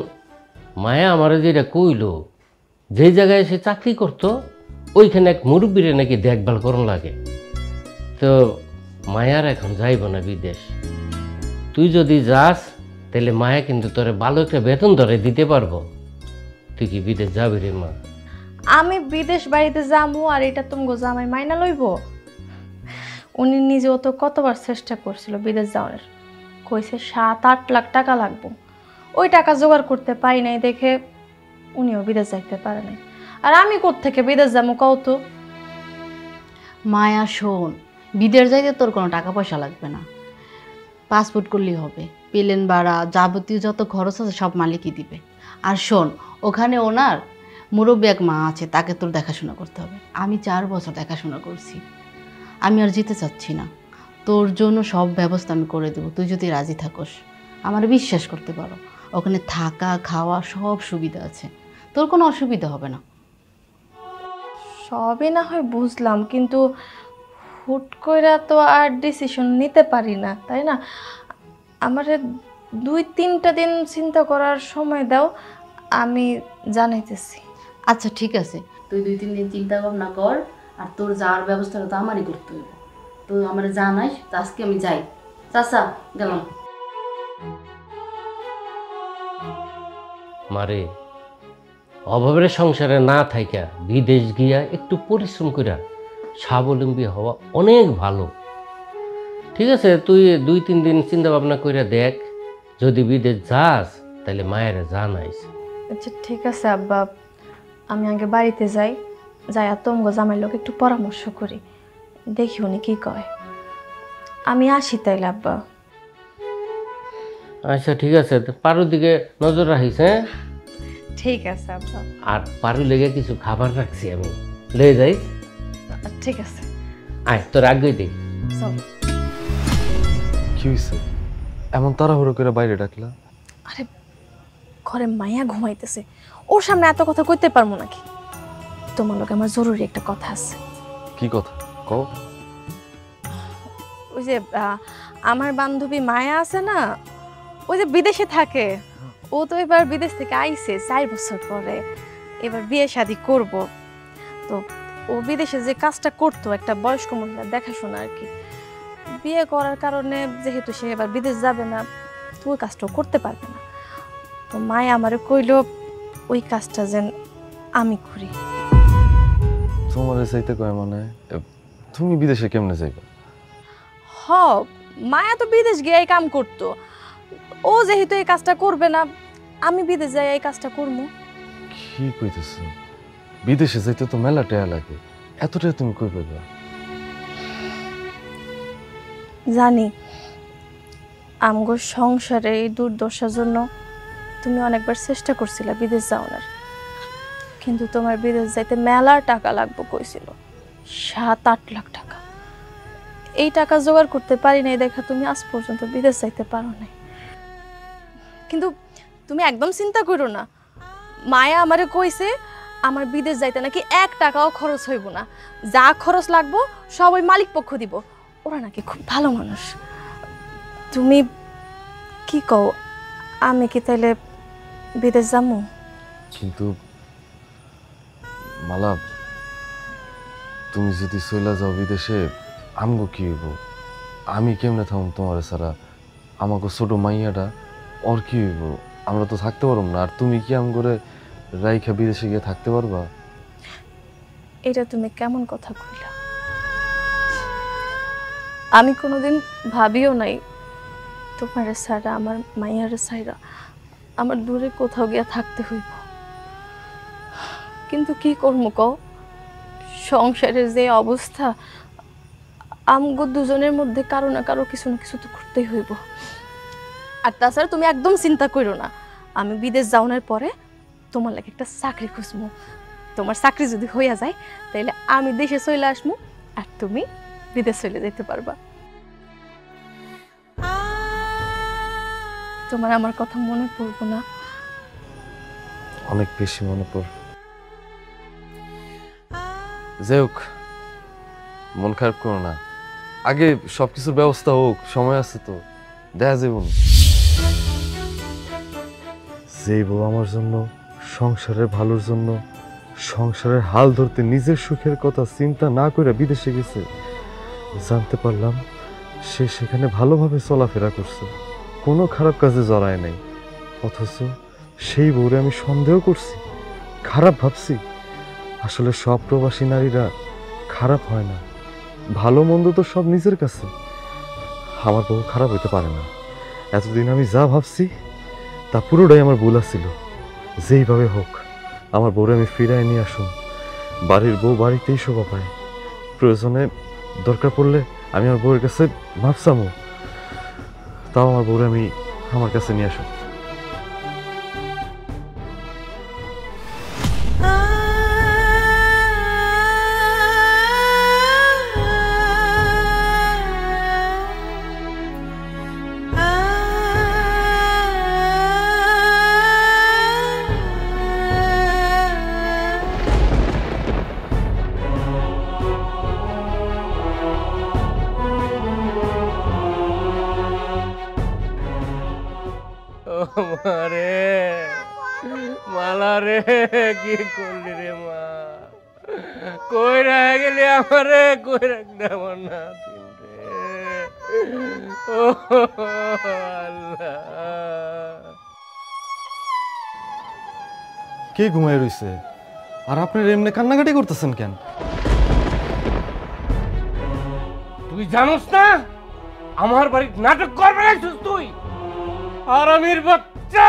মায়া আমারে যেটা কইল, যে জায়গায় সে চাকরি করতো ওইখানে এক মুরব্বীরে নাকি দেখভাল করন লাগে। তো মায়ার এখন যাইব না বিদেশ। তুই যদি যাস তাহলে মায়া কিন্তু তোরে ভালো একটা বেতন ধরে দিতে পারবো। তুই কি বিদেশ যাবি রে মা?
আমি বিদেশ বাড়িতে যাবো আর এটা তুমি জামাই মাইনা লইব? উনি নিজেও তো কতবার চেষ্টা করছিল বিদেশ যাওয়ার, কইছে 7-8 লাখ টাকা লাগবো। ওই টাকা জোগাড় করতে পারি নাই দেখে উনিও বিদেশ যাইতে পারে নাই। আর আমি কোত্থেকে বিদেশ যাবো কও তো?
মায়া শোন, বিদেশ যাইতে তোর কোনো টাকা পয়সা লাগবে না, পাসপোর্ট করলেই হবে। প্লেন ভাড়া যাবতীয় যত খরচ আছে সব মালিকই দিবে। আর শোন, ওখানে ওনার মুরব্বী এক মা আছে, তাকে তোর দেখাশোনা করতে হবে। আমি 4 বছর দেখাশোনা করছি, আমি আর যেতে চাচ্ছি না। তোর জন্য সব ব্যবস্থা আমি করে দেবো, তুই যদি রাজি থাকস। আমার বিশ্বাস করতে পারো, ওখানে থাকা খাওয়া সব সুবিধা আছে, তোর কোনো অসুবিধা হবে না।
সবই না হয় বুঝলাম, কিন্তু হুট কইরা তো আর ডিসিশন নিতে পারি না, তাই না? আমারে 2-3টা দিন চিন্তা করার সময় দাও, আমি জানাইতেছি।
আচ্ছা ঠিক আছে, তুই 2-3 দিন চিন্তা ভাবনা কর, আর তোর যাওয়ার ব্যবস্থাটা তো আমারই করতে হবে। তো আমার জানাইস, আজকে আমি যাই। চাচা গেলাম।
মারে অভাবের সংসারে না থাইকা বিদেশ গিয়া একটু পরিশ্রম কইরা স্বাবলম্বী হওয়া অনেক ভালো। ঠিক আছে, তুই 2-3 দিন চিন্তা ভাবনা কইরা দেখ, যদি বিদেশ যাস তাহলে মায়ের জানাইস।
আচ্ছা ঠিক আছে আব্বা, আমি আগে বাড়িতে যাই, যাই তোমগো জামাই লোক একটু পরামর্শ করি, দেখি উনি কি কয়। আমি আসি তাইলে আব্বা।
আচ্ছা ঠিক আছে, পারুর দিকে নজর রাখিস। হ্যাঁ
ঠিক আছে আব্বা।
আর পারু লেগে কিছু খাবার রাখছি আমি, লয়ে যাই।
ঠিক আছে,
আয় তোর আগে দিই।
চল।
কি হয়েছে এমন তাড়াহুড়ো করে বাইরে ডাকলা?
আরে ঘরে মায়া ঘুমাইতেছে, ওর সামনে এত কথা কইতে পারবো নাকি? তোমার লোক আমার জরুরি একটা কথা আছে।
কি কথা কও?
ওই যে আমার বান্ধবী মায়া আছে না, ওই যে বিদেশে থাকে, ও তো এবার বিদেশ থেকে আইছে 4 বছর পরে, এবার বিয়ে শাদী করব। তো ও বিদেশে যে কাজটা করতো একটা বয়স্ক মহিলা দেখাশোনা আর কি, বিয়ে করার কারণে যেহেতু সে এবার বিদেশ যাবে না, তো ওই কাজটাও করতে পারবে না। তো মায়া আমারে কইল ওই কাজটা যেন আমি করি।
তোমার চাইতে কয় মানে তুমি বিদেশে কেমনে যাইবা?
হ, মায়া তো বিদেশ গিয়ে এই কাম করতো, ও যেহেতু এই কাজটা করবে না, আমি বিদেশ যাই এই কাজটা করবো।
কি কইতেছ? বিদেশে যাইতে তো মেলা টাকা লাগে, এত টাকা তুমি কই পাইবা?
জানি আমগো সংসারে এই দুর্দশার জন্য তুমি অনেকবার চেষ্টা করছিলা বিদেশ যাওয়ার, কিন্তু তোমার বিদেশ যাইতে মেলা টাকা লাগবে কইছিল, 7-8 লাখ টাকা। এই টাকা জোগাড় করতে পারি নাই দেখা তুমি আজ পর্যন্ত বিদেশ যাইতে পারো নাই। কিন্তু তুমি একদম চিন্তা করো না, মায়া আমারে কইছে আমার বিদেশ যাইতে নাকি 1 টাকাও খরচ হইব না, যা খরচ লাগবো সব ওই মালিক পক্ষ দিব, ওরা নাকি খুব ভালো মানুষ। তুমি কি কও, আমি কি তাইলে বিদেশ যাবো?
কিন্তু মালা, তুমি যদি চলে যাও বিদেশে আমগো কি হইব? আমি কেমনে থাকুম তোমার ছাড়া? আমাকে ছোট মাইয়াটা ওর কি হইব? আমরা তো থাকতে পারব না। আর তুমি কি আমগরে রাইখা বিদেশে গিয়ে থাকতে পারবা?
এটা তুমি কেমন কথা কইলা? আমি কোনোদিন ভাবিও নাই তোমার ছাড়া, আমার মাইয়ার ছাড়া আমার দূরে কোথাও গিয়া থাকতে হইব। কিন্তু কি করবো কও, সংসারের যে অবস্থা, আমগো দুজনের মধ্যে কারো না কারো কিছু না কিছু তো করতেই হইব। আর তাছাড়া তুমি একদম চিন্তা করো না, আমি বিদেশ যাওয়ার পরে তোমার লাগে একটা চাকরি খুঁজবো। তোমার চাকরি যদি হইয়া যায় তাহলে আমি দেশে চলে আসবো আর তুমি বিদেশ চলে যেতে পারবা। তোমার আমার কথা মনে পড়বো না?
অনেক বেশি মনে পড়ে। যাই হোক, মন খারাপ করো না, আগে সবকিছুর ব্যবস্থা হোক, সময় আছে তো, দেখা যাবে না। যেই বউ আমার জন্য, সংসারের ভালোর জন্য, সংসারের হাল ধরতে নিজের সুখের কথা চিন্তা না করে বিদেশে গেছে, জানতে পারলাম সে সেখানে ভালোভাবে চলাফেরা করছে, কোনো খারাপ কাজে জড়ায় নাই। অথচ সেই বউরে আমি সন্দেহ করছি, খারাপ ভাবছি। আসলে সব প্রবাসী নারীরা খারাপ হয় না, ভালো মন্দ তো সব নিজের কাছে। আমার বউ খারাপ হইতে পারে না। এতদিন আমি যা ভাবছি তা পুরোটাই আমার ভুল ছিল। যেইভাবে হোক আমার বউরে আমি ফিরায় নিয়ে আসুন। বাড়ির বউ বাড়িতেই শোভা পায়। প্রয়োজনে দরকার পড়লে আমি আমার বউয়ের কাছে মাপ চামো, তাও আমার বউরে আমি আমার কাছে নিয়ে আসুন।
মারে মালা রে, কি করলি রে মা? কই রয়ে গেলি আমারে, কই রাখলি আমার নাতিন রে? ও আল্লাহ,
কে ঘুমায় রইছে? আর আপনার এমনি কান্নাকাটি করতেছেন কেন?
তুই জানোস না আমার বাড়িতে নাটক করবে আইছিস তুই? আরামের বাচ্চা,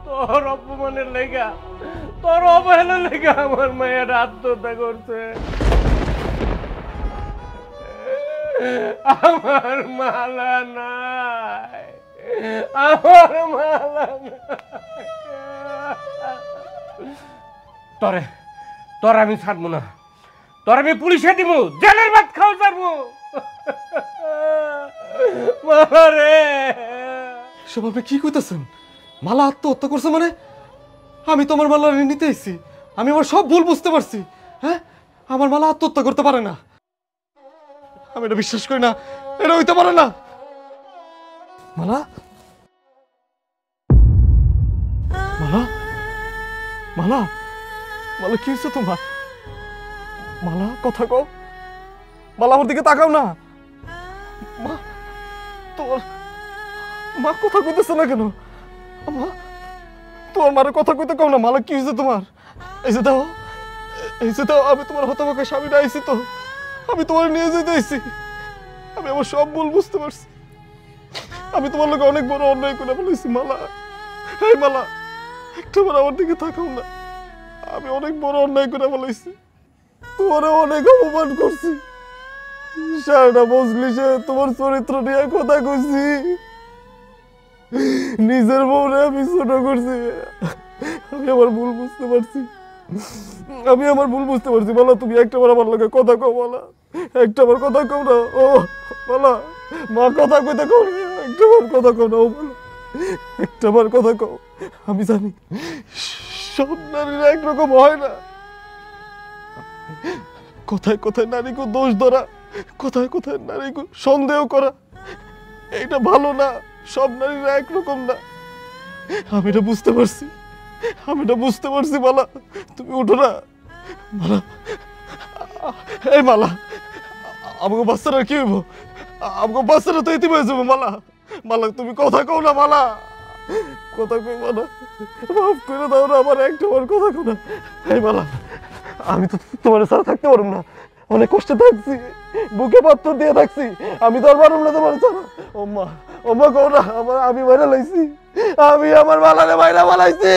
তোর অপমানের লেগা, তোর অবহেলার লেগা আমার মায়ের আত্মহত্যা করছে। আমার মালা নাই, আমার মালা নাই। তোর আমি ছাড়বো না, তোর আমি পুলিশে দিব, জেলের ভাত খাওয়া ছাড়বো। মালা রে,
সব আপনি কি কইতেছেন? মালা আত্মহত্যা করছে মানে? আমি তো আমার মালা নিতে এসেছি, আমি আমার সব ভুল বুঝতে পারছি। হ্যাঁ, আমার মালা আত্মহত্যা করতে পারে না, আমি এটা বিশ্বাস করি না, এটা হইতে পারে না। মালা, মালা, মালা, মালা কি হয়েছে তোমার? মালা কথা কও, মালা আমার দিকে তাকাও না। মা, তোমার মা কথা কইতেছে না কেন? মা, তোমার মারে কথা কইতে কও না। মালা কি হয়েছে তোমার? এই যে দাও, এই যে দাও, আমি তোমার হতভাগা স্বামীরা আইছি তো, আমি তোমার নিয়ে যেতে আইছি। আমি আমার সব ভুল বুঝতে পারছি, আমি তোমার লোকে অনেক বড় অন্যায় করে ফেলেছি। মালা, এই মালা, একটাবার আমার দিকে তাকাও না। আমি অনেক বড় অন্যায় করে ফেলেছি, তোমারে অনেক অপমান করছি। সারাটা মজলিসে তোমার চরিত্র নিয়ে কথা কইছি, নিজের বউরে আমি ছোট করছি। আমি আমার ভুল বুঝতে পারছি, আমি আমার ভুল বুঝতে পারছি। বলো, তুমি একটাবার আমার লগে কথা কও। বলা, একটাবার কথা কও না। ও বলা, মা কথা কইতে কও, একটাবার কথা কও না। ও বলো, একটাবার কথা কও। আমি জানি সব নারীরা একরকম হয় না, কোথায় কোথায় নারীকে দোষ ধরা, কোথায় কোথায় নারীকে সন্দেহ করা, এটা ভালো না। সব নারীরা একরকম না, আমি এটা বুঝতে পারছি, আমি এটা বুঝতে পারছি। মালা, তুমি উঠো না। মালা, এই মালা, আমাকে বাচ্চারা কি হইব? আমাকে বাচ্চারা তো এতে হয়ে যাবো। মালা, মালা, তুমি কথা কও না। মালা, কথা কই না, মাফ করে দাও না আমার, একটা কথা কও না। এই মালা, আমি তো তোমার ছাড়া থাকতে পারবো না, অনেক কষ্টে থাকছি, বুকে পাথর দিয়ে থাকছি, আমি তো আর পারবো না তোমার ছাড়া। ওম্মা, ওম্মা কও না, আমি বাইরে লাইছি, আমি আমার মালারে বাইরে বানাইছি।